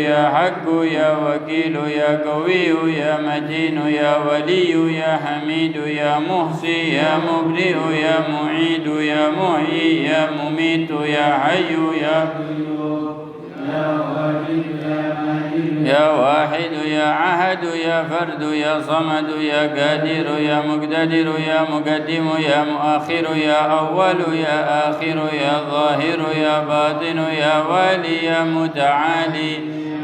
يا حق يا وكيل يا قوي يا متين يا ولي يا حميد يا محصي يا مبدئ يا معيد يا محيي يا مميت يا حي يا يا واحد يا عهد يا فرد يا صمد يا قادر يا مقتدر يا مقدم يا مؤخر يا أول يا آخر يا ظاهر يا باطن يا والي يا متعالي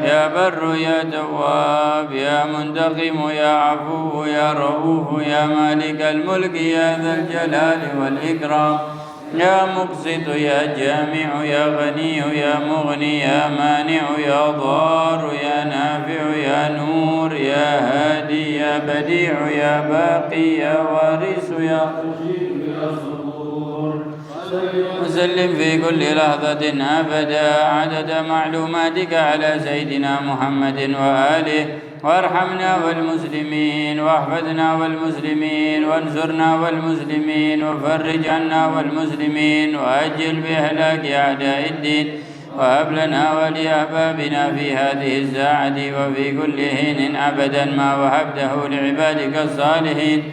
يا بر يا تواب يا منتقم يا عفو يا رؤوف يا مالك الملك يا ذا الجلال والإكرام يا مقسط يا جامع يا غني يا مغني يا مانع يا ضار يا نافع يا نور يا هادي يا بديع يا باقي يا وارث يا وسلم في كل لحظة أبدا عدد معلوماتك على سيدنا محمد وآله وارحمنا والمسلمين واحفظنا والمسلمين وانصرنا والمسلمين وفرج عنا والمسلمين وأجل بإهلاك أعداء الدين وهب لنا ولأحبابنا في هذه الساعة وفي كل حين أبدا ما وهبته لعبادك الصالحين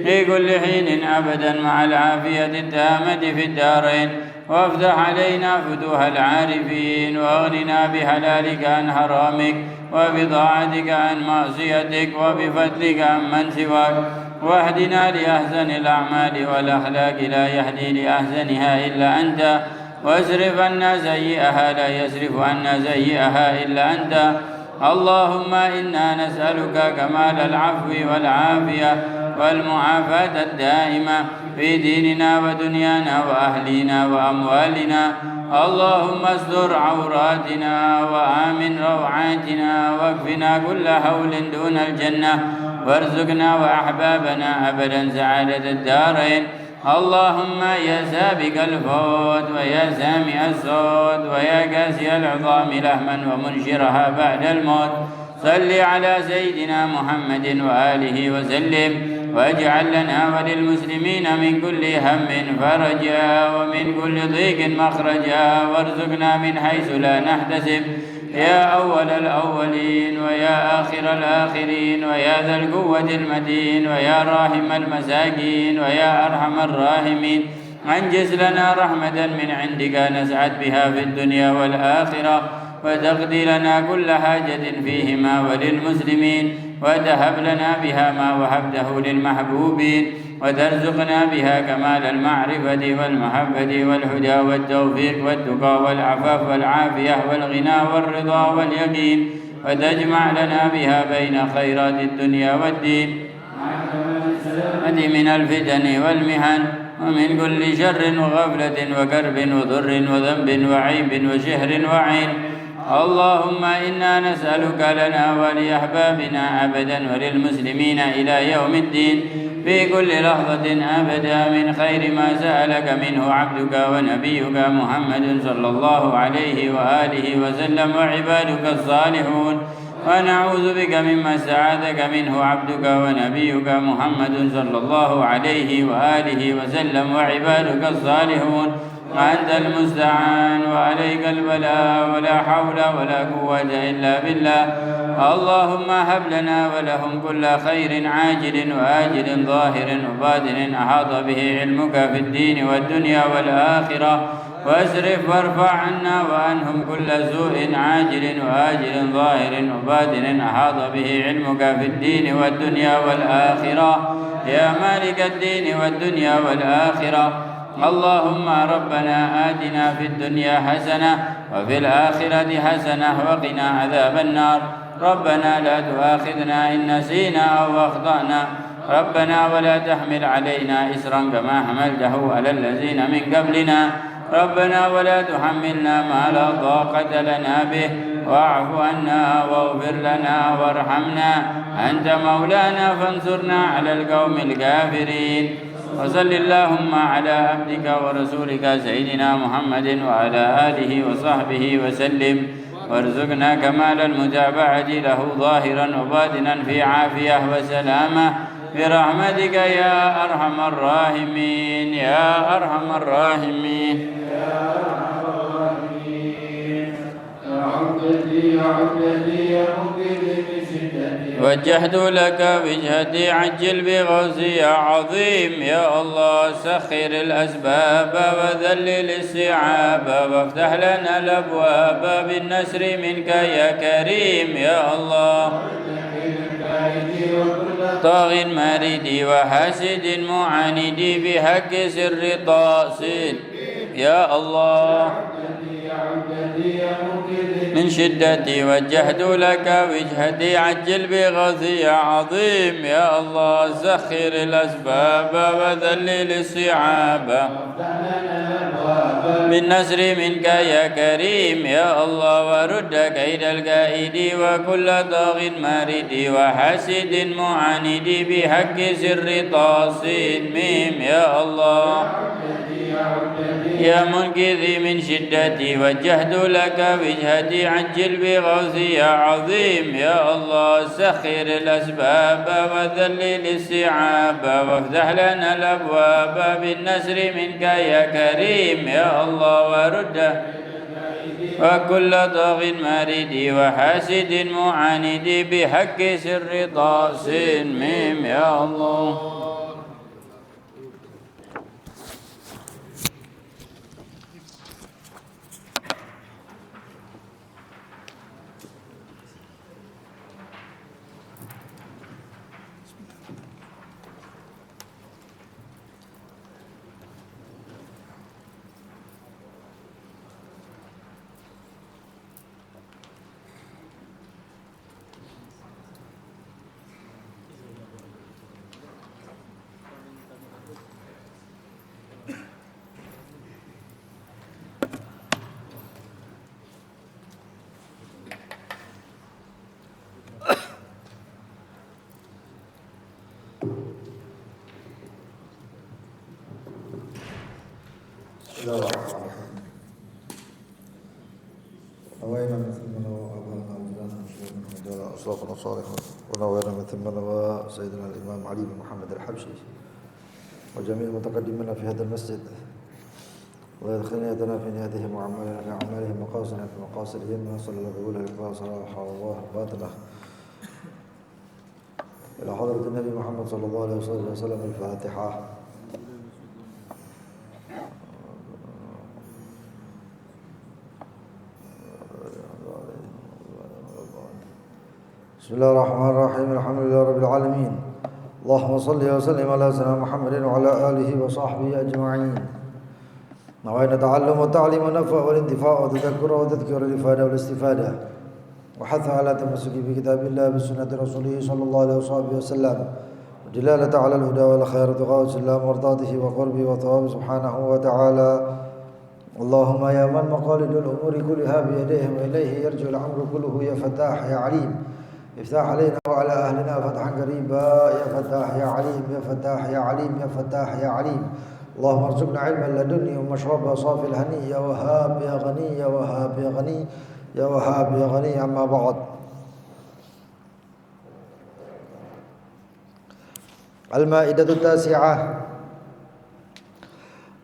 في كل حين أبدا مع العافية التامة في الدارين وافتح علينا فتوح العارفين واغننا بحلالك عن حرامك وبطاعتك عن معصيتك وبفضلك عن من سواك واهدنا لأحسن الأعمال والأخلاق لا يهدي لأحسنها إلا أنت واصرف عنا سيئها لا يصرف عنا سيئها إلا أنت اللهم إنا نسألك كمال العفو والعافية والمعافاة الدائمة في ديننا ودنيانا وأهلنا وأموالنا اللهم استر عوراتنا وآمن روعاتنا واكفنا كل هول دون الجنة وارزقنا وأحبابنا أبدا سعادة الدارين اللهم يا سابق الفوت ويا سامع الصوت ويا كاسي العظام لحما ومنشرها بعد الموت صل على سيدنا محمد وآله وسلم واجعل لنا وللمسلمين من كل هم فرجا ومن كل ضيق مخرجا وارزقنا من حيث لا نحتسب يا أول الأولين ويا آخر الآخرين ويا ذا القوة المتين ويا راحم المساكين ويا أرحم الراحمين أنجز لنا رحمة من عندك نسعد بها في الدنيا والآخرة وتقضي لنا كل حاجة فيهما وللمسلمين وتهب لنا بها ما وهبته للمحبوبين وترزقنا بها كمال المعرفة والمحبة والهدى والتوفيق والتقى والعفاف والعافية والغنى والرضا واليقين وتجمع لنا بها بين خيرات الدنيا والدين من الفتن والمحن ومن كل شر وغفلة وكرب وضر وذنب وعيب وشهر وعين اللهم إنا نسألك لنا ولأحبابنا أبدا وللمسلمين إلى يوم الدين في كل لحظة أبدا من خير ما سألك منه عبدك ونبيك محمد صلى الله عليه وآله وسلم وعبادك الصالحون ونعوذ بك مما استعاذك منه عبدك ونبيك محمد صلى الله عليه وآله وسلم وعبادك الصالحون وأنت المستعان وعليك البلاء ولا حول ولا قوة إلا بالله اللهم هب لنا ولهم كل خير عاجل وآجل ظاهر وباطن أحاط به علمك في الدين والدنيا والآخرة واسرف وارفع عنا وعنهم كل سوء عاجل وآجل ظاهر وباطن أحاط به علمك في الدين والدنيا والآخرة يا مالك الدين والدنيا والآخرة اللهم ربنا آتنا في الدنيا حسنة وفي الآخرة حسنة وقنا عذاب النار ربنا لا تؤاخذنا إن نسينا أو أخطأنا ربنا ولا تحمل علينا إسرا كما حملته على الذين من قبلنا ربنا ولا تحملنا ما لا طاقة لنا به واعف عنا واغفر لنا وارحمنا أنت مولانا فانصرنا على القوم الكافرين وصل اللهم على عبدك ورسولك سيدنا محمد وعلى آله وصحبه وسلم وارزقنا كمال المتابعة له ظاهرا وباطنا في عافية وسلامة برحمتك يا أرحم الراحمين يا أرحم الراحمين. وجهت لك وجهتي عجل بغوثي يا عظيم يا الله سخر الأسباب وذلل الصعاب وافتح لنا الأبواب بالنسر منك يا كريم يا الله طاغ مارد وحاسد معاند بحق سر طاسد يا الله من شدتي وجهت لك وجهتي عجل بغوثي يا عظيم يا الله سخر الأسباب وذلل الصعاب بالنصر منك يا كريم يا الله ورد كيد الكائد وكل طاغ مارد وحاسد معاند بحق سر طاسد ميم يا الله يا منقذي من شدتي وجهت لك وجهتي عجل بغوثي يا عظيم يا الله سخر الأسباب وذلل الصعاب وافتح لنا الأبواب بالنصر منك يا كريم يا الله ورد وكل طاغ مارد وحاسد معاند بحق سر طاس ميم يا الله. ونورنا مثل ما نوى سيدنا الإمام علي بن محمد الحبشي وجميع المتقدمين في هذا المسجد ويدخلنا يدنا في نياتهم وأعمالنا في أعمالهم وقاصنا في مقاصدهم صلى الله عليه وسلم صلاح الله باطنه إلى حضرة النبي محمد صلى الله عليه وسلم الفاتحة. بسم الله الرحمن الرحيم الحمد لله رب العالمين اللهم صل وسلم على سيدنا محمد وعلى آله وصحبه أجمعين. نوينا تعلم وتعليم ونفع والانتفاع وتذكر وتذكير الإفادة والاستفادة وحث على تمسك بكتاب الله بسنة رسوله صلى الله عليه وسلم ودلالة على الهدى والخير وتقوى سلام مرضاته وقربه وثوابه سبحانه وتعالى. اللهم يا من مقاليد الأمور كلها بيديه وإليه يرجع الأمر كله يا فتاح يا عليم افتح علينا وعلى أهلنا فتحا قريبا يا فتاح يا عليم يا فتاح يا عليم يا فتاح يا عليم. اللهم ارزقنا علما لدني ومشربا صافي الهني يا وهاب يا غني يا وهاب يا غني يا وهاب يا غني. أما بعد المائدة 9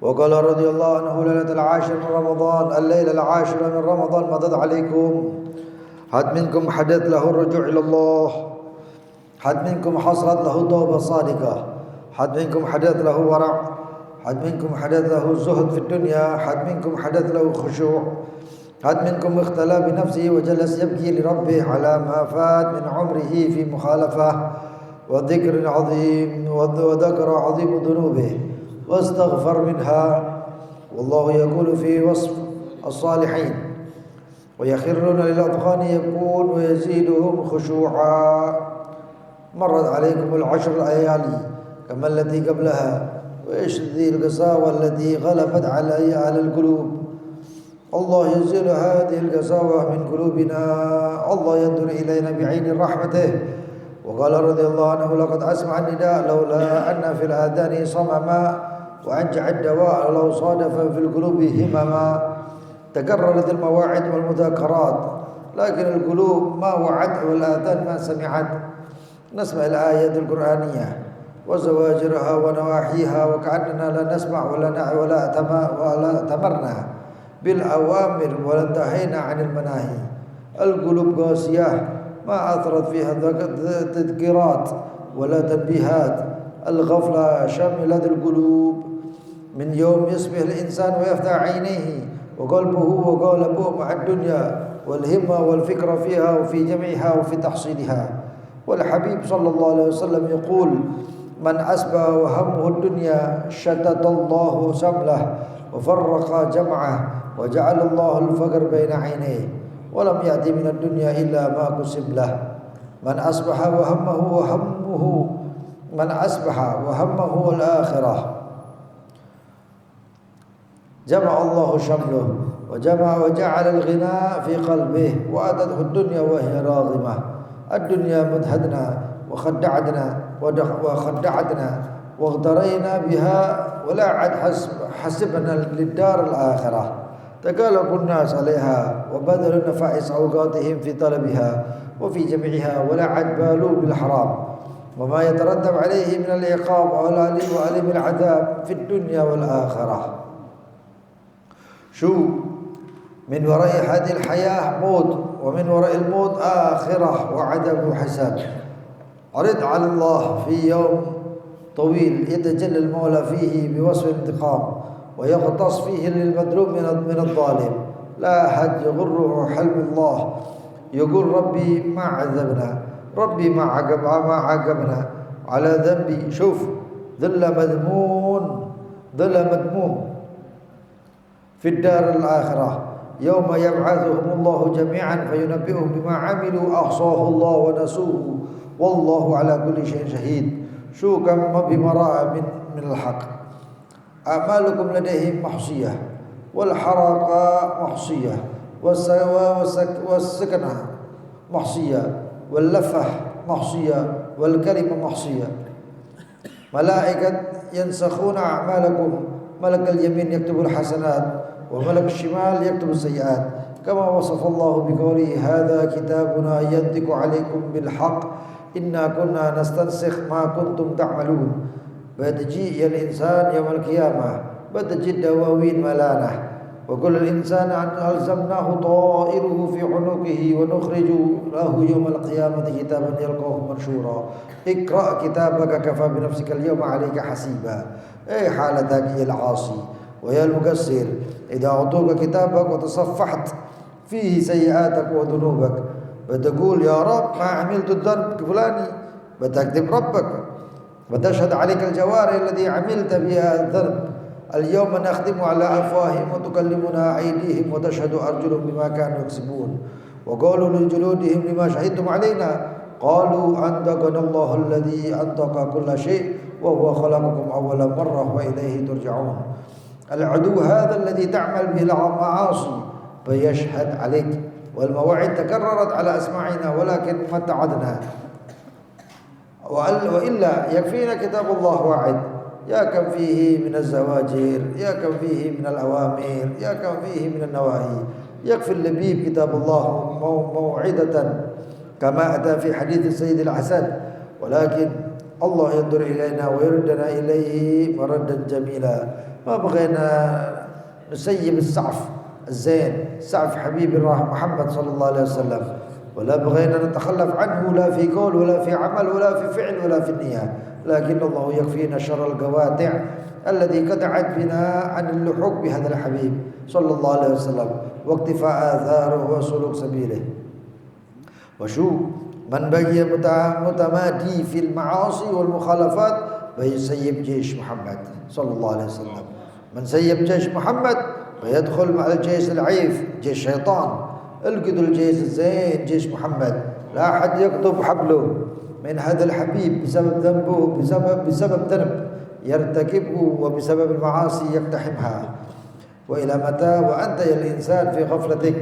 وقال رضي الله عنه ليلة العاشر من رمضان الليلة العاشرة من رمضان مضت عليكم حد منكم حدث له الرجوع إلى الله حد منكم حصلت له توبة صادقة حد منكم حدث له ورع حد منكم حدث له زهد في الدنيا حد منكم حدث له خشوع حد منكم اختلى بنفسه وجلس يبكي لربه على ما فات من عمره في مخالفة وذكر عظيم وذكر عظيم ذنوبه واستغفر منها. والله يقول في وصف الصالحين ويخرون للأذقان يبكون ويزيدهم خشوعا. مرت عليكم العشر الليالي كما التي قبلها وإيش ذي القساوة التي غلبت على القلوب. الله يزيل هذه القساوة من قلوبنا. الله ينظر إلينا بعين رحمته. وقال رضي الله عنه لقد أسمع النداء لولا أن في الآذان صمما وأنجع الدواء لو صادف في القلوب همما. تكررت المواعظ والمذاكرات لكن القلوب ما وعت والآذان ما سمعت. نسمع الآيات القرآنية وزواجرها ونواحيها وكأننا لا نسمع ولا تمرنا بالأوامر ولا انتهينا عن المناهي. القلوب قاسية ما أثرت فيها تذكيرات ولا تنبيهات. الغفلة شملت القلوب من يوم يصبح الإنسان ويفتح عينيه وقلبه وقالبه مع الدنيا والهمة والفكرة فيها وفي جمعها وفي تحصيلها. والحبيب صلى الله عليه وسلم يقول: من أصبح وهمه الدنيا شتت الله شمله وفرق جمعه وجعل الله الفقر بين عينيه ولم يأتي من الدنيا إلا ما قسم له. من أصبح وهمه الآخرة جمع الله شمله وجعل الغنى في قلبه وأتته الدنيا وهي راغمة. الدنيا مدهدنا وخدعتنا واغترينا بها ولا عد حسبنا للدار الآخرة. تكالب الناس عليها وبذلوا نفائس أوقاتهم في طلبها وفي جمعها ولا عد بالوا بالحرام وما يترتب عليه من العقاب وألم العذاب في الدنيا والآخرة. شو من وراء هذه الحياة موت ومن وراء الموت آخرة وعذاب وحساب. عرض على الله في يوم طويل يتجلى المولى فيه بوصف الانتقام ويغتص فيه للمظلوم من الظالم. لا أحد يغره حلم الله يقول ربي ما عذبنا، ربي ما عاقبنا على ذنبي. شوف ذل مذموم في الدار الآخرة يوم يبعثهم الله جميعا فينبئهم بما عملوا أحصاه الله ونسوه والله على كل شيء شهيد. شو كم بمراء من الحق. أعمالكم لديهم محصية والحرقة محصية والسكنة محصية واللفة محصية والكلمة محصية. ملائكة ينسخون أعمالكم، ملك اليمين يكتب الحسنات وملك الشمال يكتب السيئات كما وصف الله بقوله: هذا كتابنا ينطق عليكم بالحق إنا كنا نستنسخ ما كنتم تعملون. بتجيء الإنسان يوم القيامة بتجي الدواوين ملانة وكل الإنسان ألزمناه طائره في عنقه ونخرج له يوم القيامة كتابا يلقاه منشورا. اقرأ كتابك كفى بنفسك اليوم عليك حسيبا. أي حالتك يا العاصي ويا المقصر إذا أعطوك كتابك وتصفحت فيه سيئاتك وذنوبك بتقول يا رب ما عملت الذنب فلاني، بتكذب ربك وتشهد عليك الجوارح التي عملت بها الذنب. اليوم نختم على أفواههم وتكلمنا أيديهم وتشهد أرجلهم بما كانوا يكسبون. وقالوا لجلودهم لما شهدتم علينا قالوا أنطقنا الله الذي أنطق كل شيء وهو خلقكم أول مرة وإليه ترجعون. العدو هذا الذي تعمل به المعاصي فيشهد عليك. والمواعيد تكررت على أسماعنا ولكن ما اتعدنا وإلا يكفينا كتاب الله واحد. يا كم فيه من الزواجر، يا كم فيه من الأوامر، يا كم فيه من النواهي. يكفي اللبيب كتاب الله موعدة كما أتى في حديث السيد الحسن. ولكن الله ينظر إلينا ويردنا إليه مردا جميلا. ما بغينا نسيب السعف الزين، سعف حبيب الله محمد صلى الله عليه وسلم، ولا بغينا نتخلف عنه لا في قول ولا في عمل ولا في فعل ولا في النية. لكن الله يكفينا شر القوادع الذي قطعت بنا عن اللحوق بهذا الحبيب صلى الله عليه وسلم واقتفاء آثاره وسلوك سبيله. وشو من بقي متمادي في المعاصي والمخالفات فيسيب جيش محمد صلى الله عليه وسلم. من سيب جيش محمد فيدخل مع الجيش العيف جيش الشيطان. القدوا الجيش الزين جيش محمد. لا أحد يقطب حبله من هذا الحبيب بسبب ذنبه بسبب ذنب يرتكبه وبسبب المعاصي يقتحمها. وإلى متى وأنت يا الإنسان في غفلتك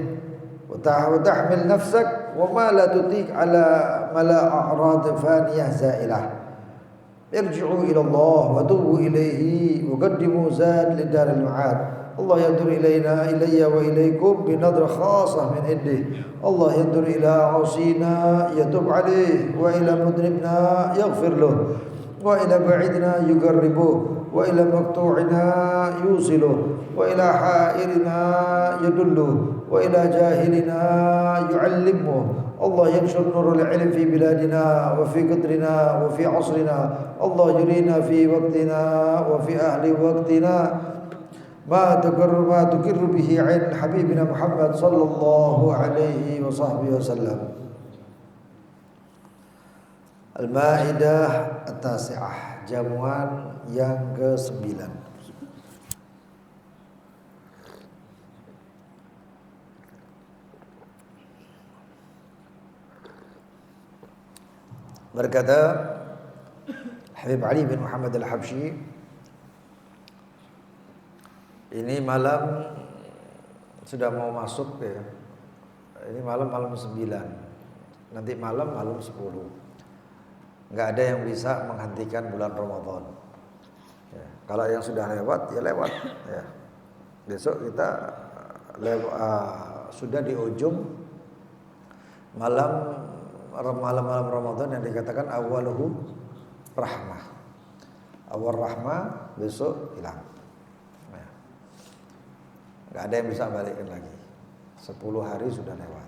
وتحمل نفسك وما لا تطيق على ملا أعراض فانية زائلة. ارجعوا إلى الله وتوبوا إليه وقدموا زاد لدار المعاد. الله ينظر إلي وإليكم بنظرة خاصة من عنده. الله ينظر إلى عاصينا يتوب عليه وإلى مذنبنا يغفر له. wa ila ba'idina yuqarribuh, wa ila maqtu'ina yusiluh, wa ila ha'irina yadulluh, wa ila jahilina yu'allimuh. Allah yanshur nurul ilm fi biladina wa fi qadrina wa fi asrina. Allah yurina fi waqtina wa fi ahli waqtina ma tukirru bihi 'ain habibina Muhammad sallallahu alaihi wa sahbihi wasallam. Al-Maidah At-Tasi'ah, jamuan yang ke-9. Berkata Habib Ali bin Muhammad Al-Habsyi, ini malam sudah mau masuk ya. Ini malam 9. Nanti malam 10. Enggak ada yang bisa menghentikan bulan Ramadan. Ya, kalau yang sudah lewat ya lewat ya. Besok kita sudah di ujung malam Ramadan yang dikatakan awaluhu rahmah. Awal rahmah besok hilang. Ya. Gak ada yang bisa balikkan lagi. 10 hari sudah lewat.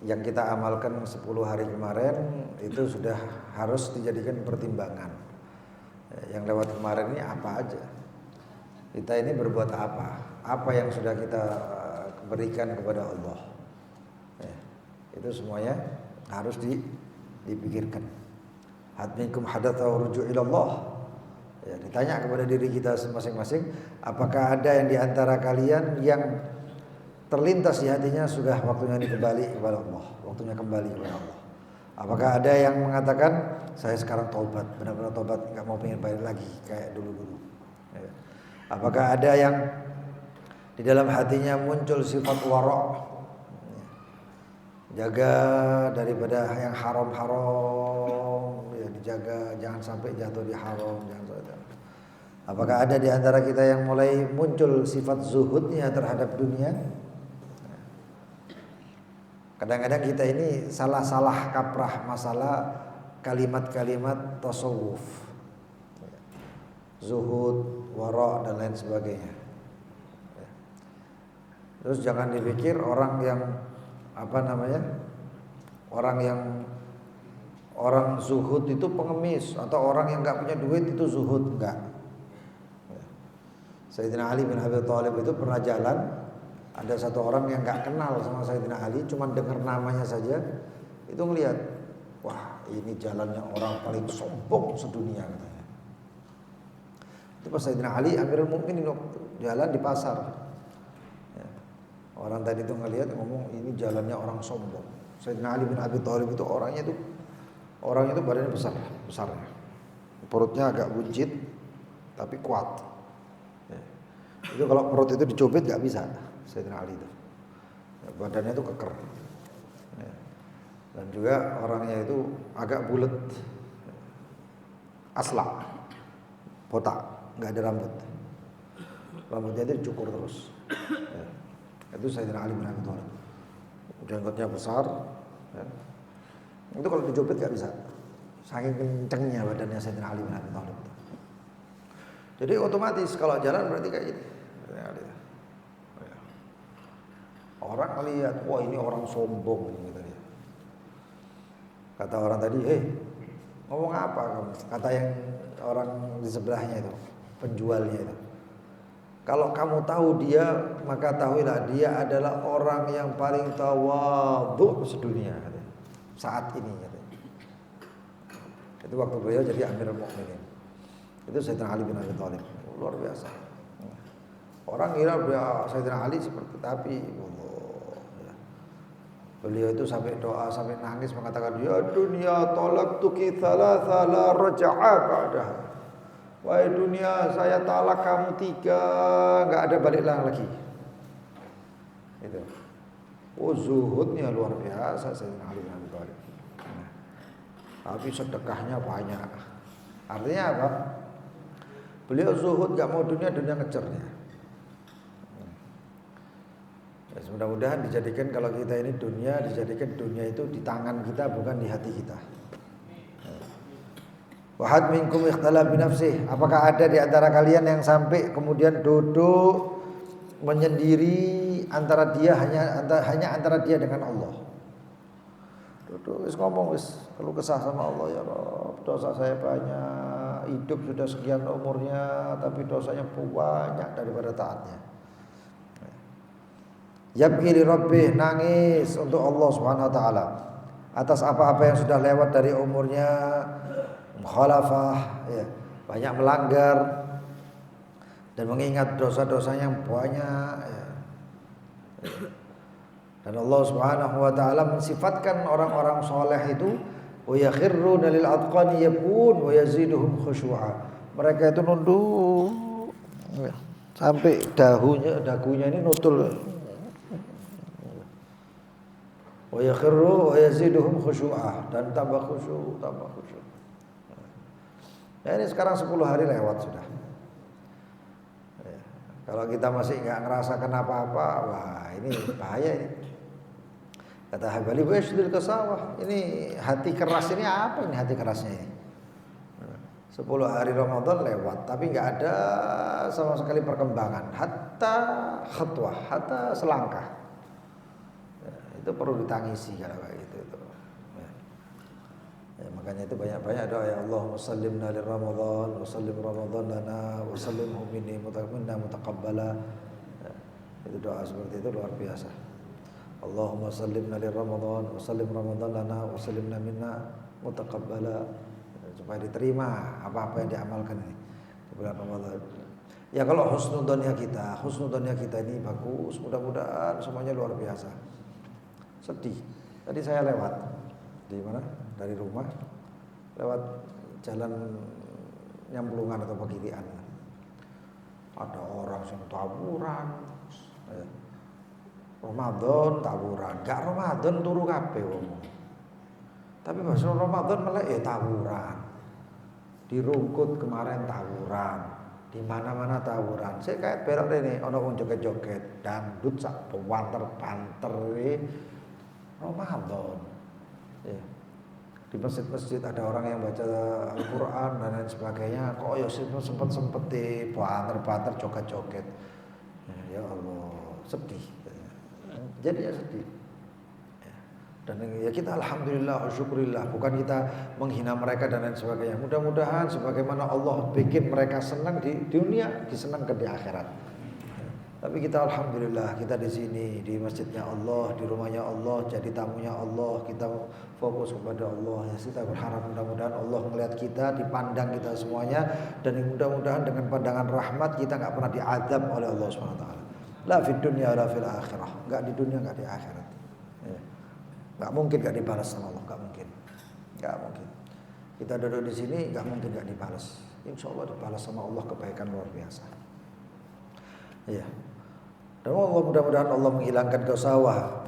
Yang kita amalkan 10 hari kemarin itu sudah harus dijadikan pertimbangan. Yang lewat kemarin ini apa aja? Kita ini berbuat apa? Apa yang sudah kita berikan kepada Allah? Itu semuanya harus dipikirkan. Hadminkum hadatha ruju' ilallah. Ya, ditanya kepada diri kita masing-masing, apakah ada yang di antara kalian yang terlintas di hatinya sudah waktunya kembali kepada Allah, waktunya kembali kepada Allah. Apakah ada yang mengatakan saya sekarang taubat, benar-benar taubat, enggak mau pengen balik lagi kayak dulu-dulu. Ya. Apakah ada yang di dalam hatinya muncul sifat wara', jaga daripada yang haram-haram, ya dijaga jangan sampai jatuh di haram, jangan sampai. Apakah ada di antara kita yang mulai muncul sifat zuhudnya terhadap dunia? Kadang-kadang kita ini salah kaprah masalah kalimat-kalimat tasawuf, zuhud, wara' dan lain sebagainya. Terus jangan dipikir orang yang orang zuhud itu pengemis atau orang yang enggak punya duit itu zuhud, enggak. Sayyidina Ali bin Abi Thalib itu pernah jalan, ada satu orang yang enggak kenal sama Sayyidina Ali, cuma dengar namanya saja, itu ngelihat, wah ini jalannya orang paling sombong sedunia katanya. Itu pas Sayyidina Ali Amirul Mukminin jalan di pasar. Orang tadi itu ngelihat ngomong ini jalannya orang sombong. Sayyidina Ali bin Abi Thalib itu orangnya itu badannya besarnya. Perutnya agak buncit tapi kuat. Ya. Itu kalau perut itu dicubit nggak bisa Sayyidina Ali itu. Ya, badannya itu keker. Ya. Dan juga orangnya itu agak bulat. Aslak. Botak, nggak ada rambut. Rambutnya itu dicukur terus. Ya. Itu Sayyidina Ali bin Abi Thalib. Jenggotnya besar, ya. Itu kalau dijepit gak bisa, saking kencengnya badannya Sayyidina Ali bin Abi Thalib. Jadi otomatis kalau jalan berarti kayak gini. Orang lihat, wah ini orang sombong gitu ya. Kata orang tadi, ngomong apa kamu? Kata yang orang di sebelahnya itu, penjualnya itu. Kalau kamu tahu dia, maka tahuilah dia adalah orang yang paling tawadhu sedunia saat ini. Itu waktu beliau jadi Amirul Mukminin. Itu Sayyidina Ali bin Abi Thalib, luar biasa. Orang kira Sayyidina Ali seperti tapi beliau itu sampai doa, sampai nangis mengatakan, ya dunia talaqtuki thalatha la raja'a ba'daha. Wahai dunia, saya talak kamu 3, enggak ada balik lagi. Itu. Oh, zuhudnya luar biasa Sayyidina Ali bin Abi Thalib. Tapi sedekahnya banyak. Artinya apa? Beliau zuhud, enggak mau dunia ngejarnya. Ya, mudah-mudahan dijadikan kalau kita ini dijadikan dunia itu di tangan kita bukan di hati kita. Wahad minkum ikhtala binafsih. Apakah ada di antara kalian yang sampai kemudian duduk menyendiri antara dia hanya antara dia dengan Allah? Duduk wis ngomong wis keluh kesah sama Allah, ya Rabb, dosa saya banyak, hidup sudah sekian umurnya tapi dosanya banyak daripada taatnya. Yabki li rabbih, nangis untuk Allah Subhanahu wa taala atas apa-apa yang sudah lewat dari umurnya, mukhalafah, ya, banyak melanggar dan mengingat dosa-dosa yang banyak, ya. Dan Allah Subhanahu wa taala mensifatkan orang-orang soleh itu wa yakhruna lil adqani yabun wa yaziduhum khusyu'a. Mereka itu nunduk, ya, sampai dagunya ini nutul. Wa yakhru wa yaziduhum khusyu'a, dan tambah khusyuk. Ya, ini sekarang 10 hari lewat sudah. Ya, kalau kita masih enggak ngerasakan apa-apa, wah ini bahaya ini. Kata Habali washdil kasawah, ini hati keras ini apa ini hati kerasnya ini? 10 hari Ramadan lewat tapi enggak ada sama sekali perkembangan, hatta khatwah, hatta selangkah. Itu perlu ditangisi kalau kayak gitu itu. Ya, makanya itu banyak-banyak doa, ya Allahumma sallimna li Ramadan wa sallim Ramadan lana wa sallimhu minni mutaqabbala. Ya, itu doa seperti itu luar biasa. Allahumma sallimna li Ramadan wa sallim Ramadan lana wa sallimna minna mutaqabbala, supaya diterima apa-apa yang diamalkan ini di bulan Ramadan. Ya kalau husnudzonnya kita ini bagus, mudah-mudahan semuanya luar biasa. Sedih. Tadi saya lewat di mana? Dari rumah lewat jalan Nyamplungan atau Pegirian. Ada orang yang tawuran. Ramadan tawuran, gak Ramadan turu kabeh wong. Tapi pas Ramadan malah ya tawuran. Di Rungkut kemarin tawuran. Di mana-mana tawuran. Saya kayak belok rene ana wong joget-joget, dangdut sak banter-banter Ramadan. Ya. Di masjid-masjid ada orang yang baca Al-Quran dan lain sebagainya. Kok ya sempet banter-banter joget-joget. Ya Allah, sedih. Jadi ya sedih. Ya. Dan ya kita alhamdulillah, syukurillah. Bukan kita menghina mereka dan lain sebagainya. Mudah-mudahan sebagaimana Allah bikin mereka senang di dunia, disenangkan di akhirat. Tapi kita alhamdulillah, kita di sini di masjidnya Allah, di rumahnya Allah, jadi tamunya Allah, kita fokus kepada Allah. Ya, kita berharap mudah-mudahan Allah melihat kita, dipandang kita semuanya, dan mudah-mudahan dengan pandangan rahmat kita enggak pernah diazab oleh Allah Subhanahu wa taala. La fid dunya la fil akhirah. Enggak di dunia, enggak di akhirat. Ya. Enggak mungkin enggak dibalas sama Allah, enggak mungkin. Enggak mungkin. Kita duduk di sini enggak mungkin enggak dibalas. Insyaallah dibalas sama Allah kebaikan luar biasa. Iya. Dan Allah mudah-mudahan Allah menghilangkan kesawah,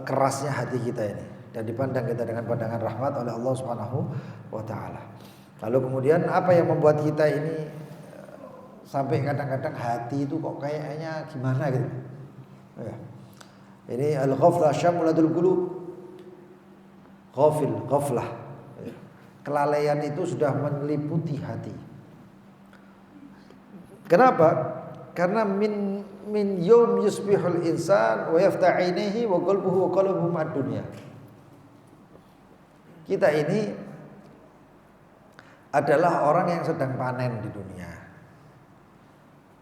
kerasnya hati kita ini, dan dipandang kita dengan pandangan rahmat oleh Allah Subhanahu wa taala. Lalu kemudian apa yang membuat kita ini sampai kadang-kadang hati itu kok kayaknya gimana gitu. Ya. Ini al-ghaflah syamulatul qulub. Ghaflah. Ya. Kelalaian itu sudah meliputi hati. Kenapa? Karena min yawm yusbihul insan wa yafta'inihi wa qalbuhu wa qalbuhu ma'ad dunya. Kita ini adalah orang yang sedang panen di dunia.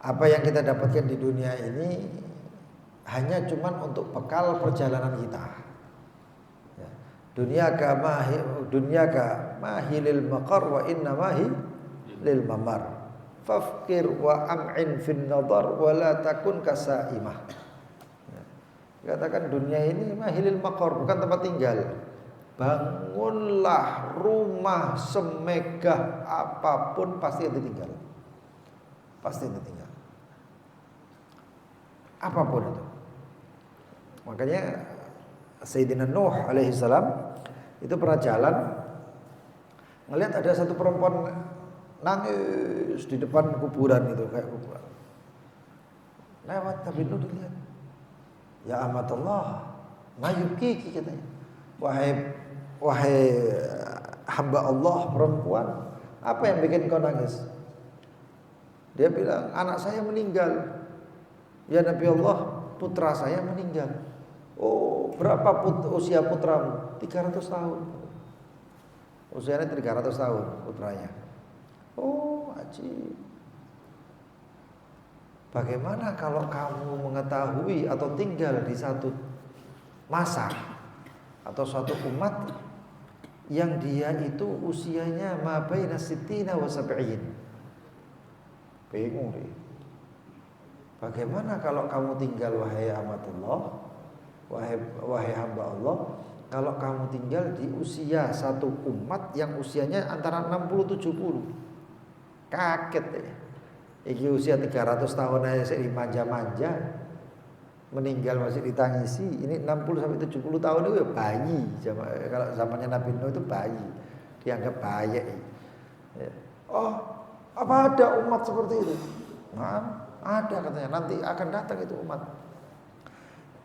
Apa yang kita dapatkan di dunia ini hanya cuman untuk bekal perjalanan kita. Ya. Dunia ka mahilil maqar wa inna mahi lil mamar. Fafkir wa am'in fin nadar wa la takun kasaimah. Katakan dunia ini mahilil maqar, bukan tempat tinggal. Bangunlah rumah semegah apapun pasti ditinggal. Pasti ditinggal. Apapun itu. Makanya Sayyidina Nuh alaihi salam itu pernah jalan melihat ada satu perempuan nangis di depan kuburan itu, kayak kuburan. Lewat tapi Nuh dilihat. Ya amatullah, mayubkiki katanya. Wahai hamba Allah perempuan, apa yang bikin kau nangis? Dia bilang, anak saya meninggal. Ya Nabi Allah, putra saya meninggal. Oh, berapa usia putramu? 300 tahun. Usianya 300 tahun putranya. Oh, ajib. Bagaimana kalau kamu mengetahui atau tinggal di satu masa atau suatu umat yang dia itu usianya ma baina sittina wa sab'in. Bingung deh. Bagaimana kalau kamu tinggal wahai amatullah, wahai hamba Allah, kalau kamu tinggal di usia satu umat yang usianya antara 60-70. Kaget ya. Iki usia 300 tahun aja saya dimanja-manja. Meninggal masih ditangisi. Ini 60-70 tahun itu ya bayi. Kalau zamannya Nabi Nuh itu bayi. Dianggap bayi. Ya. Oh, apa ada umat seperti itu? Nah, ada katanya. Nanti akan datang itu umat.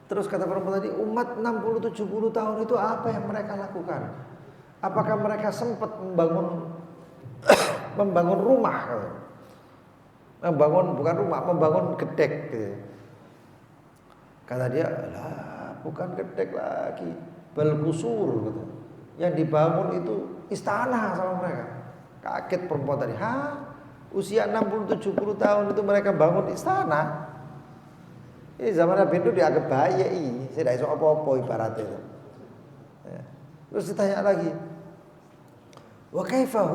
Terus kata perempuan tadi, umat 60-70 tahun itu apa yang mereka lakukan? Apakah mereka sempat membangun rumah? Bukan rumah, membangun gedek. Kata dia, lah bukan gedek lagi, bal qusur gitu. Yang dibangun itu istana sama mereka. Kaget perempuan tadi, usia 60-70 tahun itu mereka bangun istana. Ini zaman Nabi itu dianggap bahaya ini, saya tidak iso apa-apa ibaratnya itu. Ya. Terus ditanya lagi, wa kaifa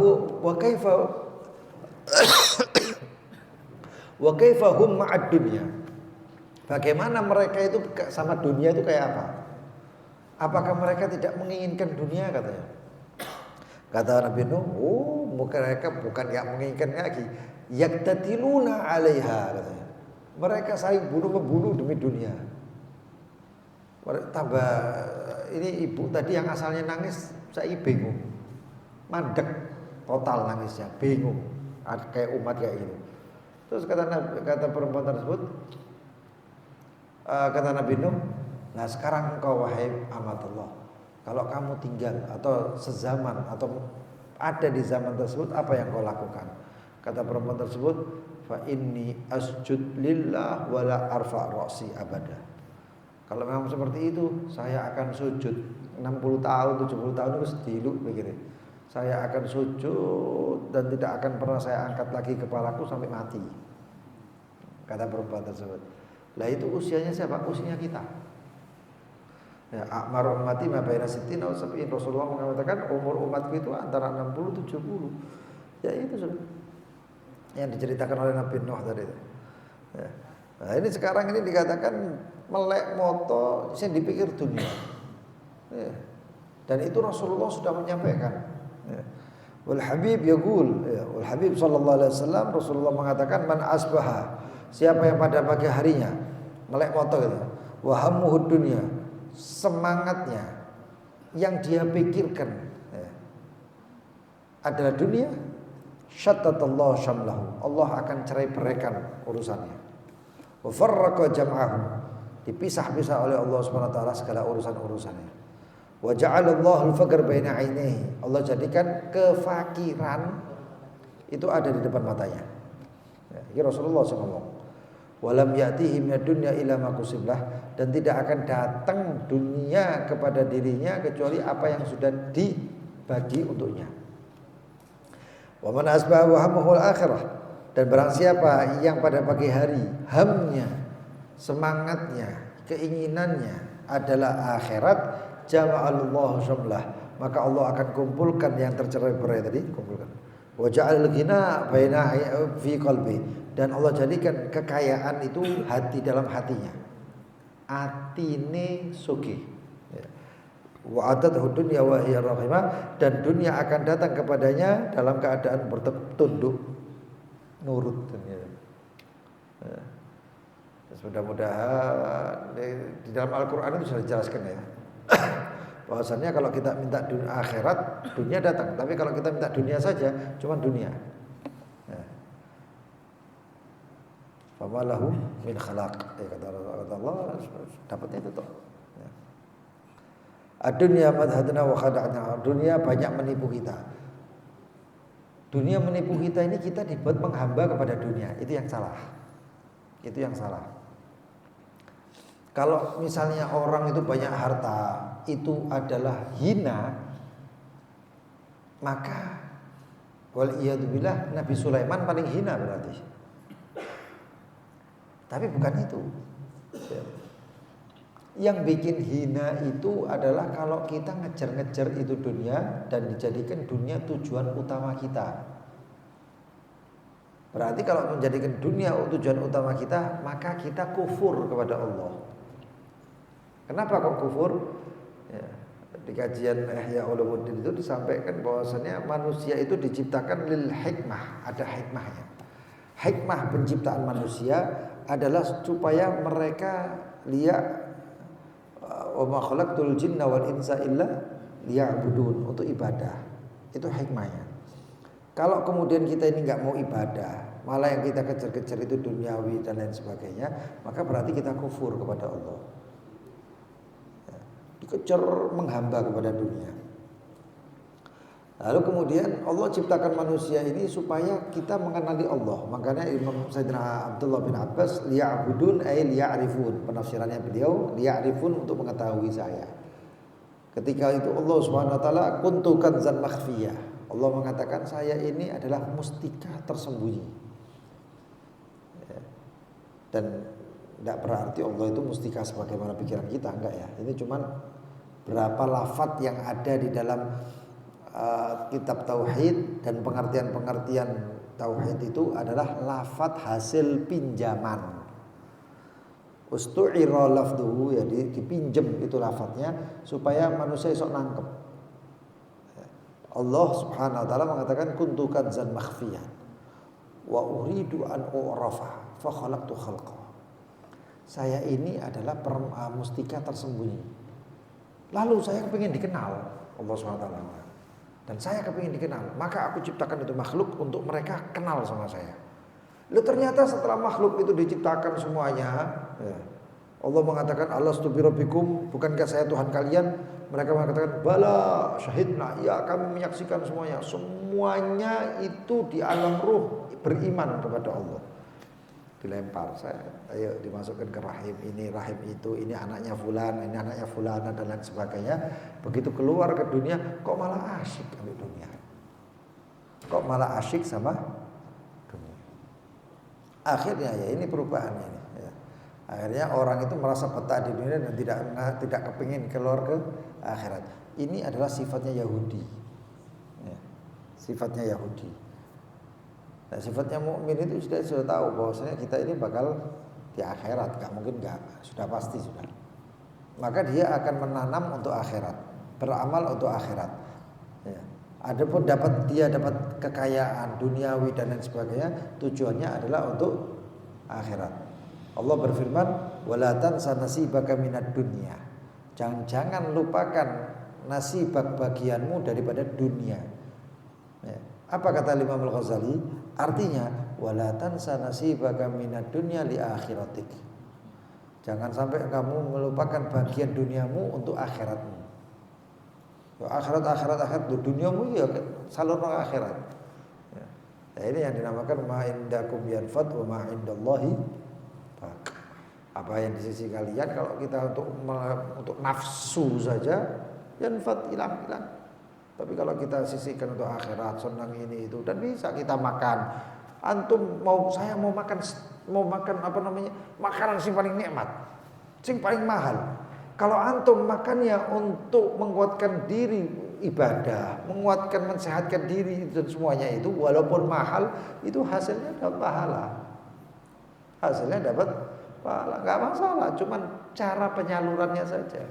hum ma'ad dunya. Bagaimana mereka itu sama dunia itu kayak apa? Apakah mereka tidak menginginkan dunia katanya? Kata Nabi Nuh, mereka bukan yang menginginkan lagi, yaktatiluna 'alaiha katanya. Mereka saling bunuh-membunuh demi dunia. Tambah ini ibu tadi yang asalnya nangis, saya bingung, mandek total nangisnya, bingung, kayak umat kayak gitu. Terus kata perempuan tersebut, kata Nabi Nuh, nah sekarang engkau wahai amatullah, kalau kamu tinggal atau sezaman atau ada di zaman tersebut, apa yang kau lakukan? Kata perempuan tersebut, fa inni asjud lillah wala arfa ra'si abada. Kalau memang seperti itu, saya akan sujud 60 tahun, 70 tahun itu sedilu begitu. Saya akan sujud dan tidak akan pernah saya angkat lagi kepalaku sampai mati. Kata perempuan tersebut. Lah itu usianya siapa? Usianya kita. Ya, akmar ummati ma baina sittina wa sab'in. Rasulullah mengatakan umur umatku itu antara 60 70. Ya itu sudah yang diceritakan oleh Nabi Nuh tadi itu. Ya. Nah ini sekarang ini dikatakan melek moto, saya dipikir dunia. Ya. Dan itu Rasulullah sudah menyampaikan. Ya. Wal Habib yaqul, ya. Wal Habib sallallahu alaihi wasallam, Rasulullah mengatakan man asbaha, siapa yang pada pagi harinya melek moto gitu. Wa hammuhud dunya, semangatnya yang dia pikirkan ya, adalah dunia. Syattatallahu syamlahu, Allah akan cerai-beraikan urusannya. Wa farraqa jam'ahu, dipisah-pisah oleh Allah Subhanahu wa taala segala urusan-urusannya. Wa ja'alallahu al-faqr baina 'ainaihi, Allah jadikan kefakiran itu ada di depan matanya. Ya, ini Rasulullah SAW. Walam ya'tihi minad dunya illa ma qusiblah, dan tidak akan datang dunia kepada dirinya kecuali apa yang sudah dibagi untuknya. Wa man asbaha wa hammuhu al-akhirah, dan barang siapa yang pada pagi hari hamnya, semangatnya, keinginannya adalah akhirat, jama'allahu syamlah, maka Allah akan kumpulkan yang tercerai-berai tadi, kumpulkan. Wa ja'al ghina baina fi qalbi, dan Allah jadikan kekayaan itu hati dalam hatinya. Atine sugih. Wa'adathu dunya wa hiya rahimah, dan dunia akan datang kepadanya dalam keadaan bertunduk nurut dunia. Ya. Mudah-mudahan di dalam Al-Qur'an itu sudah dijelaskan ya. Bahwasannya kalau kita minta dunia akhirat, dunia datang, tapi kalau kita minta dunia saja, cuma dunia. Ya. Famalahu min khalaq, kata Allah, dapatnya itu toh. Ad-dunya madhatna wa khada'na. Dunia banyak menipu kita. Dunia menipu kita ini, kita dibuat menghamba kepada dunia. Itu yang salah. Itu yang salah. Kalau misalnya orang itu banyak harta, itu adalah hina, maka waliyadzubillah Nabi Sulaiman paling hina berarti. Tapi bukan itu. Yang bikin hina itu adalah kalau kita ngejar-ngejar itu dunia dan dijadikan dunia tujuan utama kita. Berarti kalau menjadikan dunia tujuan utama kita, maka kita kufur kepada Allah. Kenapa kok kufur? Ya, di kajian Ihya Ulumuddin itu disampaikan bahwasanya manusia itu diciptakan lil hikmah, ada hikmahnya. Hikmah penciptaan manusia adalah supaya mereka wa ma khalaqtul jinna wal insa illa liya'budun, untuk ibadah. Itu hikmahnya. Kalau kemudian kita ini nggak mau ibadah, malah yang kita kejar-kejar itu duniawi dan lain sebagainya, maka berarti kita kufur kepada Allah. Ya, dikejar menghamba kepada dunia. Lalu kemudian Allah ciptakan manusia ini supaya kita mengenali Allah. Makanya Imam Sayyidina Abdullah bin Abbas, liya'budun ay liya'rifun. Penafsirannya beliau, liya'rifun, untuk mengetahui saya. Ketika itu Allah Subhanahu wa taala kuntu kanzan makhfiyah. Allah mengatakan saya ini adalah mustika tersembunyi. Dan tidak berarti Allah itu mustika sebagaimana pikiran kita, enggak ya. Ini cuman berapa lafaz yang ada di dalam kitab tauhid, dan pengertian-pengertian tauhid itu adalah lafaz hasil pinjaman. Ustu'ira lafduhu, ya dipinjam itu lafaznya supaya manusia esok nangkep. Allah Subhanahu wa taala mengatakan kuntu kanzan makhfiyan wa uridu an u'rafa fa khalaqtu khalqa. Saya ini adalah mustika tersembunyi. Lalu saya kepingin dikenal Allah Subhanahu wa taala. Dan saya kepingin dikenal, maka aku ciptakan itu makhluk untuk mereka kenal sama saya. Lalu ternyata setelah makhluk itu diciptakan semuanya, ya, Allah mengatakan alastu birabbikum, bukankah saya Tuhan kalian? Mereka mengatakan bala syahidna, ya kami menyaksikan semuanya. Semuanya itu di alam ruh beriman kepada Allah. Dilempar, saya ayo dimasukkan ke rahim ini, rahim itu, ini anaknya fulan, ini anaknya fulana, dan lain sebagainya. Begitu keluar ke dunia, kok malah asyik sama dunia, kok malah asyik sama dunia. Akhirnya ya ini perubahannya ini, ya. Akhirnya orang itu merasa betah di dunia dan tidak kepingin keluar ke akhirat. Ini adalah sifatnya Yahudi, ya, sifatnya Yahudi. Nah, sifatnya mukmin itu sudah tahu bahwasanya kita ini bakal di akhirat, nggak mungkin nggak, sudah pasti sudah. Maka dia akan menanam untuk akhirat, beramal untuk akhirat. Ya. Adapun dia dapat kekayaan duniawi dan lain sebagainya, tujuannya adalah untuk akhirat. Allah berfirman, "Wala tansa nasibaka minad dunya." Jangan lupakan nasibak bagianmu daripada dunia. Ya. Apa kata Imam Al-Ghazali? Artinya wala tansa nasibaka minad dunya li akhiratik. Jangan sampai kamu melupakan bagian duniamu untuk akhiratmu. Akhirat duniamu ya salurno akhirat. Ya. Nah, ini yang dinamakan ma indakum yanfad wa ma indallahi baq. Apa yang di sisi kalian kalau kita untuk nafsu saja yanfad, hilang. Tapi kalau kita sisihkan untuk akhirat, senang ini itu, dan bisa kita makan. Antum saya mau makan makanan sing paling nikmat, sing paling mahal. Kalau antum makannya untuk menguatkan diri ibadah, mensehatkan diri dan semuanya itu, walaupun mahal, itu hasilnya dapat pahala. Hasilnya dapat pahala, nggak masalah. Cuman cara penyalurannya saja.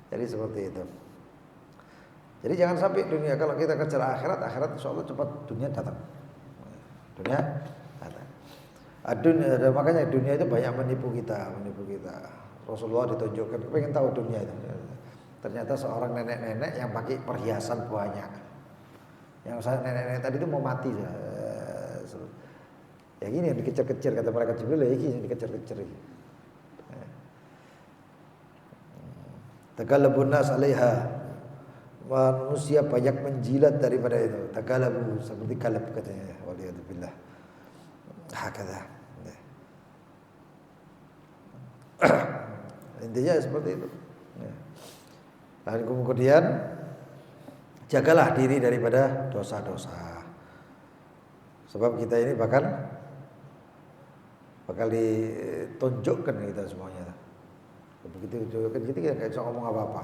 Jadi seperti itu. Jadi jangan sampai dunia, kalau kita kejar akhirat insya Allah cepat dunia datang. Dunia datang. Makanya dunia itu banyak menipu kita. Rasulullah ditunjukkan, pengen tahu dunia itu. Ternyata seorang nenek-nenek yang pakai perhiasan banyak. Yang saya nenek-nenek tadi itu mau mati. Ya gini yang dikejar-kejar, kata malaikat Jibril, ya gini yang dikejar-kejar. Takalabun nas 'alaiha. Manusia banyak menjilat daripada itu. Takalabu seperti kalab katanya. Waliyadzubillah. Hakadha. Intinya seperti itu. Dan kemudian jagalah diri daripada dosa-dosa. Sebab kita ini bakal ditunjukkan kita semuanya. Begitu ditunjukkan kita nggak bisa ngomong apa-apa.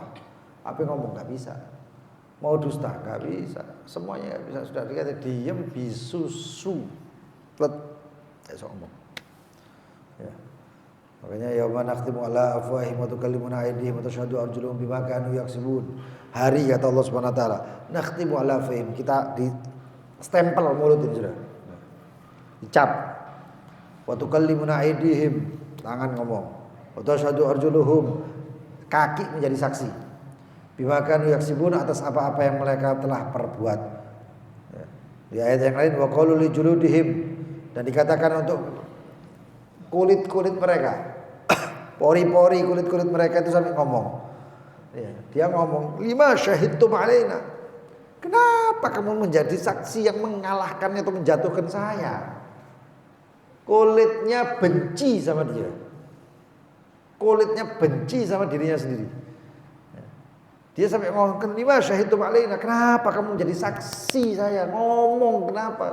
Apa yang ngomong nggak bisa. Mau dusta nggak bisa. Semuanya nggak bisa. Sudah dikata diam bisu su. Plet. Nggak bisa ngomong. Ya. Makanya yauma nakhtimu ala afwahihim wa tukallimuna aydihim wa tashhadu arjuluhum bima kanu yaksibun. Hari kata Allah Subhanahu wa taala, nakhtimu ala afwahihim, kita di stempel mulut ini sudah. Dicap. Wa tukallimuna aydihim, tangan ngomong. Wa tashhadu arjuluhum, kaki menjadi saksi. Bima kanu yaksibun, atas apa-apa yang mereka telah perbuat. Ya. Di ayat yang lain wa qalu li juludihim, dan dikatakan untuk kulit-kulit mereka, pori-pori kulit-kulit mereka itu sampai ngomong. Ya, dia ngomong, lima syahidtum alaina. Kenapa kamu menjadi saksi yang mengalahkannya atau menjatuhkan saya? Kulitnya benci sama dia. Kulitnya benci sama dirinya sendiri. Dia sampai ngomong, lima syahidtum alaina. Kenapa kamu menjadi saksi saya? Ngomong kenapa?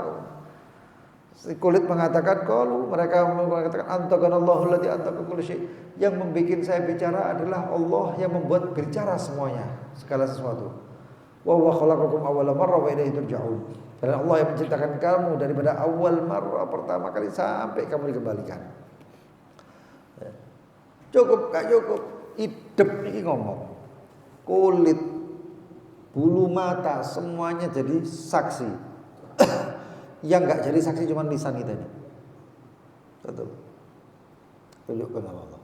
Kulit mengatakan mereka mengatakan antakanallahu alladzi antaka kulli syai. Yang membuat saya bicara adalah Allah yang membuat bicara semuanya, segala sesuatu. Wa huwa khalaqakum awwala marrah wa ilaihi turja'un. Dan Allah yang menciptakan kamu daripada awal marrah, pertama kali sampai kamu dikembalikan. Cukup gak cukup? Hidup ini ngomong. Kulit, bulu mata semuanya jadi saksi. Yang enggak jadi saksi cuma lisan kita ini. Betul. Tunjukkan Allah.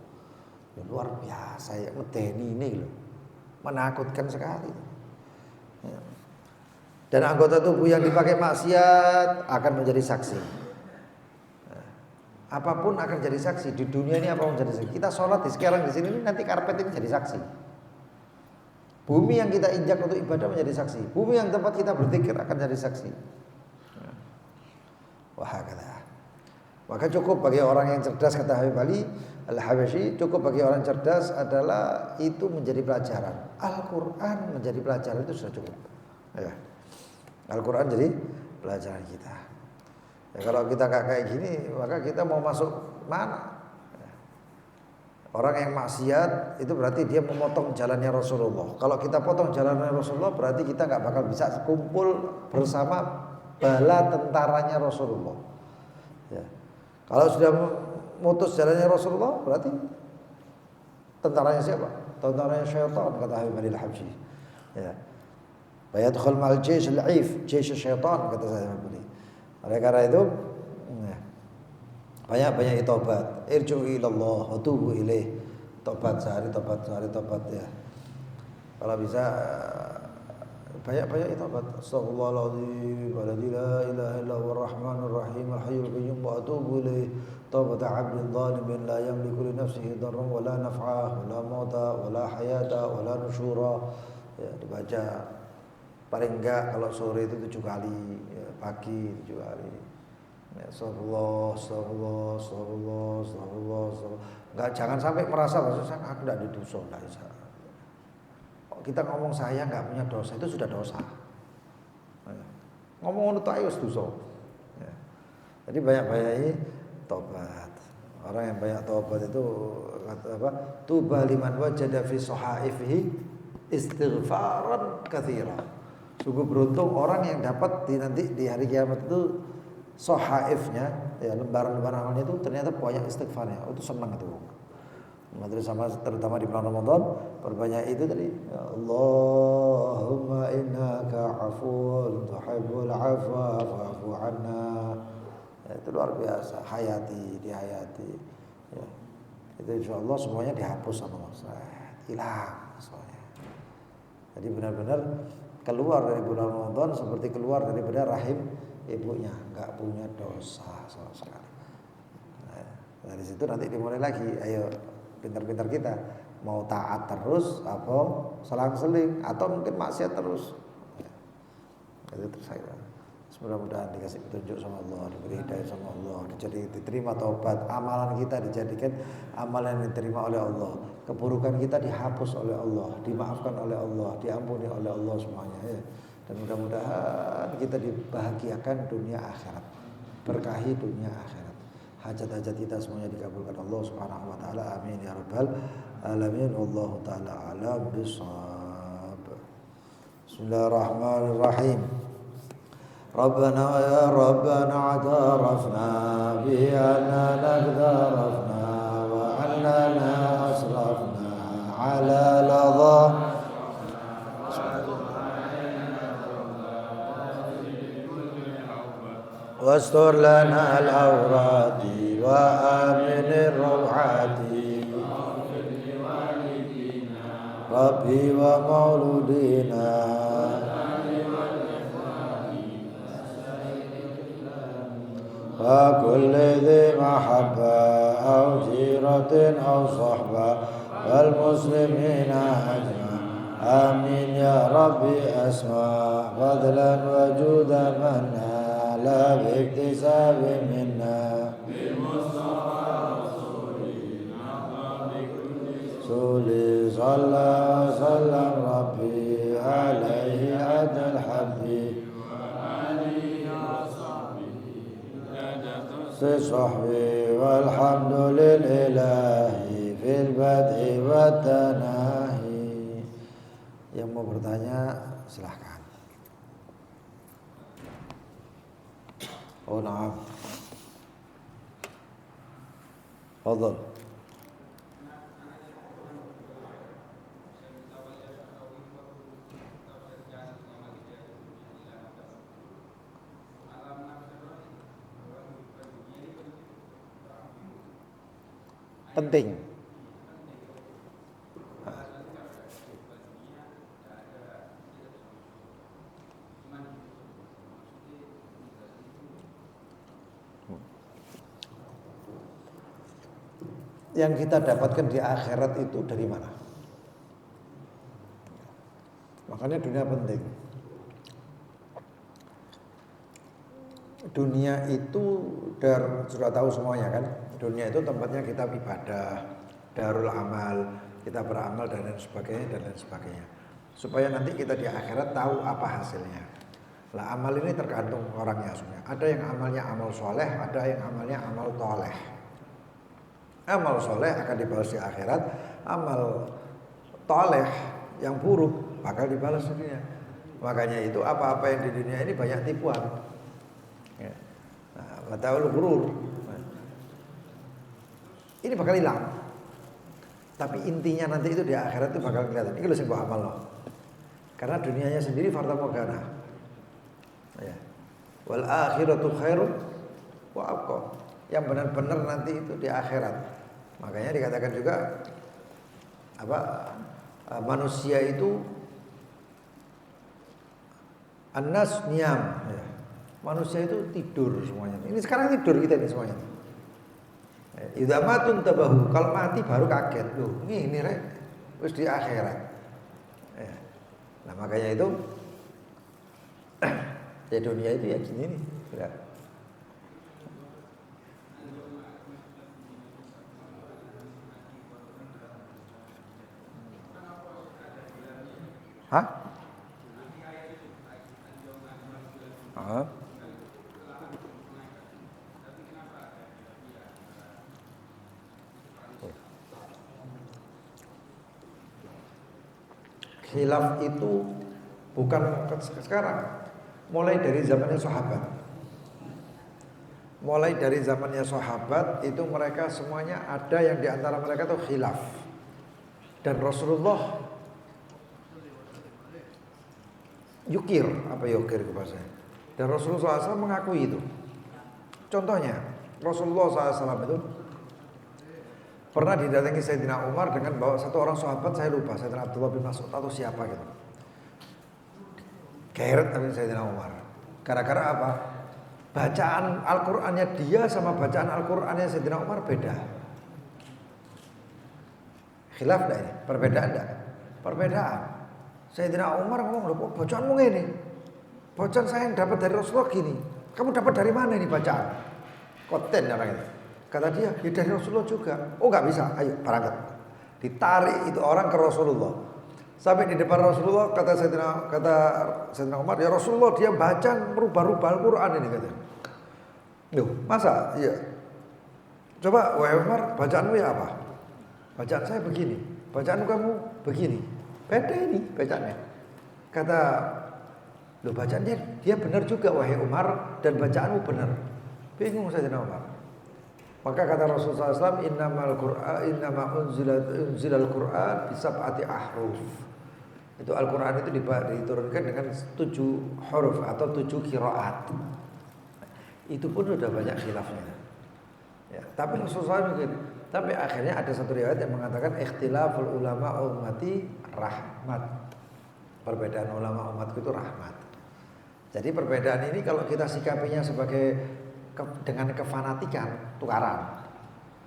Ya, luar biasa ya, medeni ini loh. Menakutkan sekali. Ya. Dan anggota tubuh yang dipakai maksiat akan menjadi saksi. Ya. Apapun akan jadi saksi di dunia ini, apapun jadi saksi. Kita sholat sekarang di sini nanti karpet ini jadi saksi. Bumi yang kita injak untuk ibadah menjadi saksi. Bumi yang tempat kita berzikir akan jadi saksi. Wahakala. Maka cukup bagi orang yang cerdas, kata Habib Ali Al-Habasyi, cukup bagi orang cerdas adalah itu menjadi pelajaran. Al-Quran menjadi pelajaran itu sudah cukup. Ya. Al-Quran jadi pelajaran kita. Ya, kalau kita nggak kayak gini, maka kita mau masuk mana? Ya. Orang yang maksiat itu berarti dia memotong jalannya Rasulullah. Kalau kita potong jalannya Rasulullah, berarti kita nggak bakal bisa kumpul bersama bala tentaranya Rasulullah. Ya. Kalau sudah mutus jalannya Rasulullah, berarti tentaranya siapa? Tentaranya syaitan, kata Habib Ali Al-Habsyi. Ya. Bayadkhul ma'al jaysh al-'if, jaysh syaitan, kata saya Habib Ali. Oleh karena itu, ya, banyak-banyak taubat. Irji'u ilallah wa tubu ilaih. Taubat sehari, taubat ya. Kalau bisa banyak taubat. Astaghfirullahaladzim walladzi la ilaha illa huwar rahmanur rahim al-hayyul qayyum wa atubu ilaih. Taubat 'abdin zalimin la yamliku li nafsihi darran wa la naf'a wa la mauta wa la hayata wa la nusyura. Ya, dibaca paling enggak kalau sore itu 7 kali, ya, pagi 7 kali. Ya, astagfirullah. Enggak, jangan sampai merasa bahwa aku enggak ada dosa, enggak bisa. Kita ngomong saya nggak punya dosa itu sudah dosa. Ngomong untuk ayo dosa. Ya. Jadi banyak tobat. Orang yang banyak tobat itu kata apa? Tuba liman wajada fi sahaifihi istighfaran katsira. Sungguh beruntung orang yang dapat nanti di hari kiamat itu sahaifnya, ya, lembaran-lembaran amalnya itu ternyata banyak istighfarnya. Itu senang itu. Terutama di bulan Ramadan, perbanyak itu tadi. Ya Allahumma innaka afuwun tuhibbul afwa fa'fu anna. Ya, itu luar biasa. Dihayati. Ya. Itu insyaallah semuanya dihapus sama Allah. Hilang semuanya. Jadi benar-benar keluar dari bulan Ramadan seperti keluar daripada rahim ibunya, enggak punya dosa sama sekali. Nah, dari situ nanti dimulai lagi. Ayo pintar-pintar kita mau taat terus apa selang-seling atau mungkin maksiat terus. Itu terserah. Mudah-mudahan dikasih petunjuk sama Allah, diberi hidayah sama Allah, diterima taubat, amalan kita dijadikan amalan yang diterima oleh Allah, keburukan kita dihapus oleh Allah, dimaafkan oleh Allah, diampuni oleh Allah semuanya ya. Dan mudah-mudahan kita dibahagiakan dunia akhirat, berkahi dunia akhirat, hajat-hajat kita semuanya dikabulkan Allah Subhanahu wa taala, amin ya rabbal alamin. Wallahu taala a'lam bishawab. Bismillahirrahmanirrahim. ربنا يا ربنا اعترفنا بأننا اقترفنا وأننا أسرفنا على لظى واستر لنا الأوراد وآمن الروعات ربي ومولودينا وكل ذي محبة أو جيرة أو صحبة والمسلمين أجمعين آمين يا ربي أسمع فضلا وجودا منا لا باكتساب منا رسولي صلى وسلم ربي عليه أدى الحبيب صحبي والحمد لله في البدء والتناهي. Yang mau bertanya silahkan. Oh naam. Fadhal. Penting. Yang kita dapatkan di akhirat itu dari mana? Makanya dunia penting. Dunia itu sudah tahu semuanya kan? Dunia itu tempatnya kita ibadah, darul amal, kita beramal dan lain sebagainya. Supaya nanti kita di akhirat tahu apa hasilnya. Lah amal ini tergantung orangnya sebenarnya. Ada yang amalnya amal soleh, ada yang amalnya amal toleh. Amal soleh akan dibalas di akhirat, amal toleh yang buruk bakal dibalas di dunia. Makanya itu apa-apa yang di dunia ini banyak tipuan. Mataul ghurur. Ini bakal hilang. Tapi intinya nanti itu di akhirat itu bakal kelihatan. Ini sing mbok amalno. Karena dunianya sendiri fata morgana. Ya. Wal akhiratu khairun wa abqa. Yang benar-benar nanti itu di akhirat. Makanya dikatakan juga manusia itu annas niyam. Ya. Manusia itu tidur semuanya. Ini sekarang tidur kita ini semuanya. Idza matun tabahu, kalau mati baru kaget. Loh, ini rek wis di akhirat. Ya. Nah, makanya itu ya dunia itu ya gini nih. Ya. Hah? Khilaf itu bukan sekarang, mulai dari zamannya sahabat. Mulai dari zamannya sahabat itu mereka semuanya ada yang diantara mereka itu khilaf. Dan Rasulullah yukir ke bahasa. Dan Rasulullah SAW mengakui itu. Contohnya Rasulullah SAW itu pernah didatangi Sayyidina Umar dengan bawa satu orang sahabat, saya lupa, Sayyidina Abdullah bin Mas'ud atau siapa gitu. Keret tapi Sayyidina Umar. Gara-gara apa? Bacaan Al-Qur'annya dia sama bacaan Al-Qur'annya Sayyidina Umar beda. Khilaf enggak ini? Perbedaan enggak? Perbedaan. Sayyidina Umar ngomong, "Loh, kok bacaanmu ngene? Bacaan saya yang dapat dari Rasulullah gini. Kamu dapat dari mana ini bacaan?" Konten orang itu. Kata dia, "Ya dari Rasulullah juga." "Oh, enggak bisa. Ayo, berangkat." Ditarik itu orang ke Rasulullah. Sampai di depan Rasulullah kata Sayyidina Umar, "Ya Rasulullah, dia baca merubah-rubah Al-Qur'an ini," katanya. "Loh, masa?" "Iya." "Coba wahai Umar, bacaanmu ya apa?" "Bacaan saya begini." "Bacaan kamu begini." "Beda ini bacaannya." Kata, "Loh, bacaannya dia benar juga wahai Umar, dan bacaanmu benar." Bingung Sayyidina Umar. Maka kata Rasulullah SAW, innama unzilal Qur'an bisab'ati ahruf. Itu Al-Quran itu diturunkan dengan 7 huruf atau 7 qiraat. Itu pun sudah banyak khilafnya. Ya, tapi Rasulullah SAW, tapi akhirnya ada satu riwayat yang mengatakan ikhtilaful ulama ummati rahmat. Perbedaan ulama umatku itu rahmat. Jadi perbedaan ini kalau kita sikapinya sebagai dengan kefanatikan, tukaran.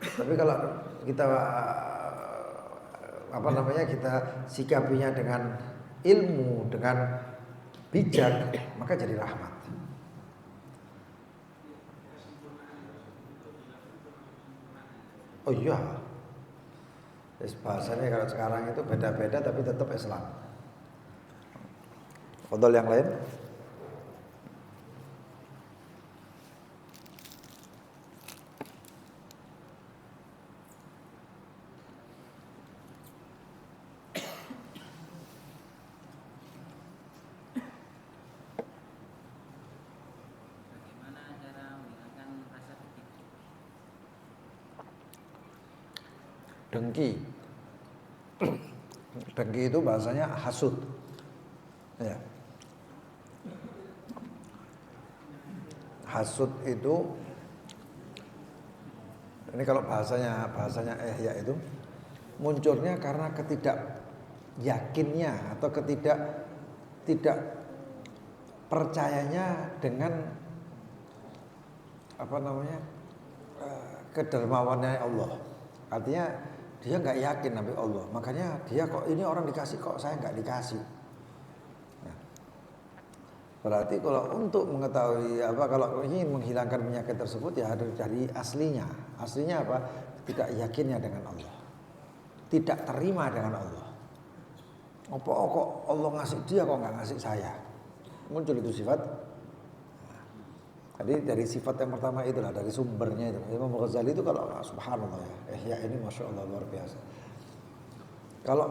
Tapi kalau kita kita sikapinya dengan ilmu, dengan bijak, maka jadi rahmat. Oh iya, bahasanya kalau sekarang itu beda-beda tapi tetap Islam. Fadhol yang lain. Dengki. Dengki itu bahasanya hasud. Ya. Hasud itu, ini kalau bahasanya Ihya itu munculnya karena ketidak yakinnya atau tidak percayanya dengan kedermawannya Allah. Artinya dia nggak yakin nabi Allah, makanya dia kok ini orang dikasih kok saya nggak dikasih. Nah, berarti kalau untuk mengetahui kalau ingin menghilangkan penyakit tersebut ya harus dari aslinya. Aslinya apa? Tidak yakinnya dengan Allah, tidak terima dengan Allah. Apa kok Allah ngasih dia kok nggak ngasih saya? Muncul itu sifat. Jadi dari sifat yang pertama itulah, dari sumbernya itu. Imam Ghazali itu kalau subhanallah ya ini masya Allah luar biasa. Kalau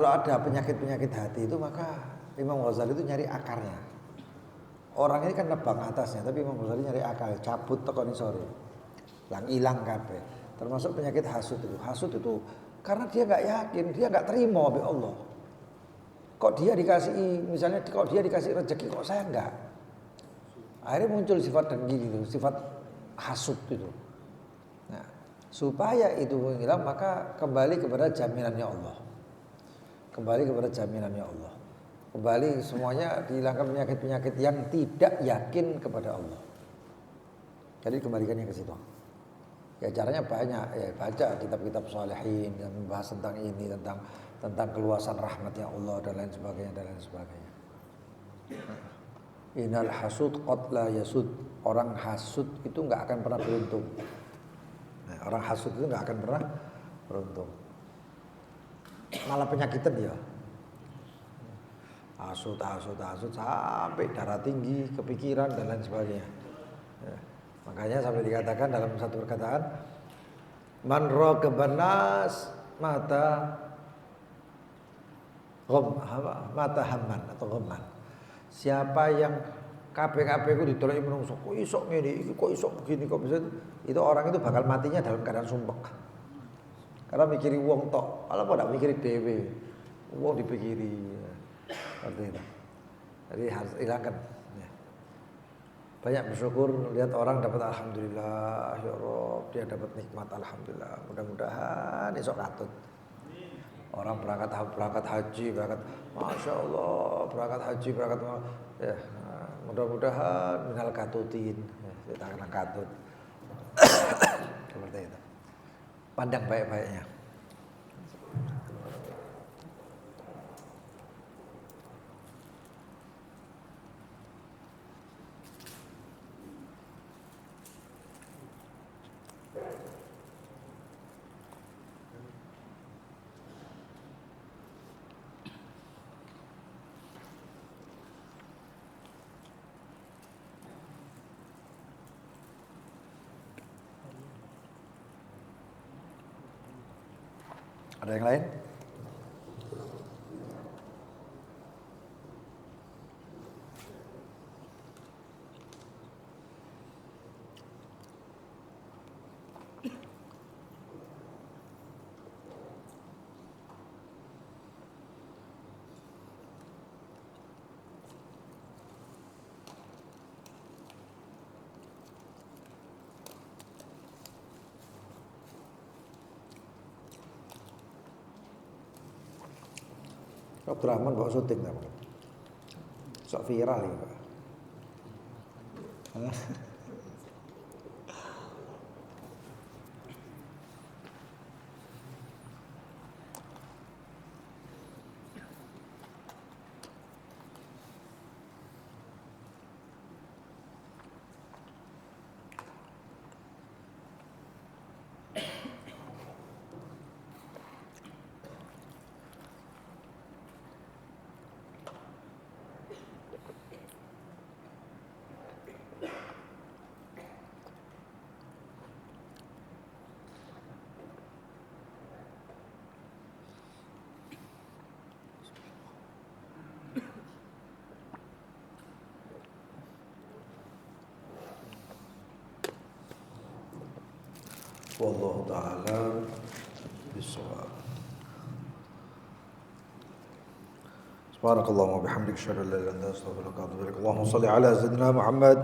ada penyakit hati itu maka Imam Ghazali itu nyari akarnya. Orang ini kan nebang atasnya, tapi Imam Ghazali nyari akar, cabut tekoni sore, hilang kabeh. Termasuk penyakit hasud itu. Hasud itu karena dia nggak yakin, dia nggak terima oleh Allah. Kok dia dikasih, misalnya kok dia dikasih rezeki kok saya enggak. Akhirnya muncul sifat dengki gitu, sifat hasud itu. Nah, supaya itu menghilang maka kembali kepada jaminannya Allah. Kembali kepada jaminannya Allah. Kembali semuanya dihilangkan penyakit-penyakit yang tidak yakin kepada Allah. Jadi kembalikannya ke situ. Ya caranya banyak, ya baca kitab-kitab shalihin yang membahas tentang ini, tentang keluasan rahmatnya Allah dan lain sebagainya. Innal hasud qad la yasud. Orang hasud itu enggak akan pernah beruntung. Nah, orang hasud itu enggak akan pernah beruntung. Malah penyakitan dia. Hasud sampai darah tinggi, kepikiran dan lain sebagainya. Ya. Makanya sampai dikatakan dalam satu perkataan, man raqaban nas mata hamman atau ghamman. Siapa yang kabeh ku ditolaki menungso, kok iso ngene iki, kok iso begini, kok bisa itu orang itu bakal matinya dalam keadaan sumpek. Karena mikiri wong tok, ala pada mikiri dhewe. Wong dipikiri. Seperti itu. Jadi harus hilangkan. Ya. Banyak bersyukur lihat orang dapat alhamdulillah, ya Rabb, dia dapat nikmat alhamdulillah. Mudah-mudahan esok katut. Orang berangkat haji, masya Allah, berangkat haji, ya, mudah-mudahan minal katutin, ya, kita kena katut, seperti itu. Pandang baik-baiknya. Ada yang lain? Abdurrahman bawa syuting tak? Sok viral ya Pak. Wallahu ta'ala bisawab. Subhanakallahumma bihamdika asyhadu an la ilaha illa anta astaghfiruka wa atubu ilaik. Allahumma shalli ala sayyidina Muhammad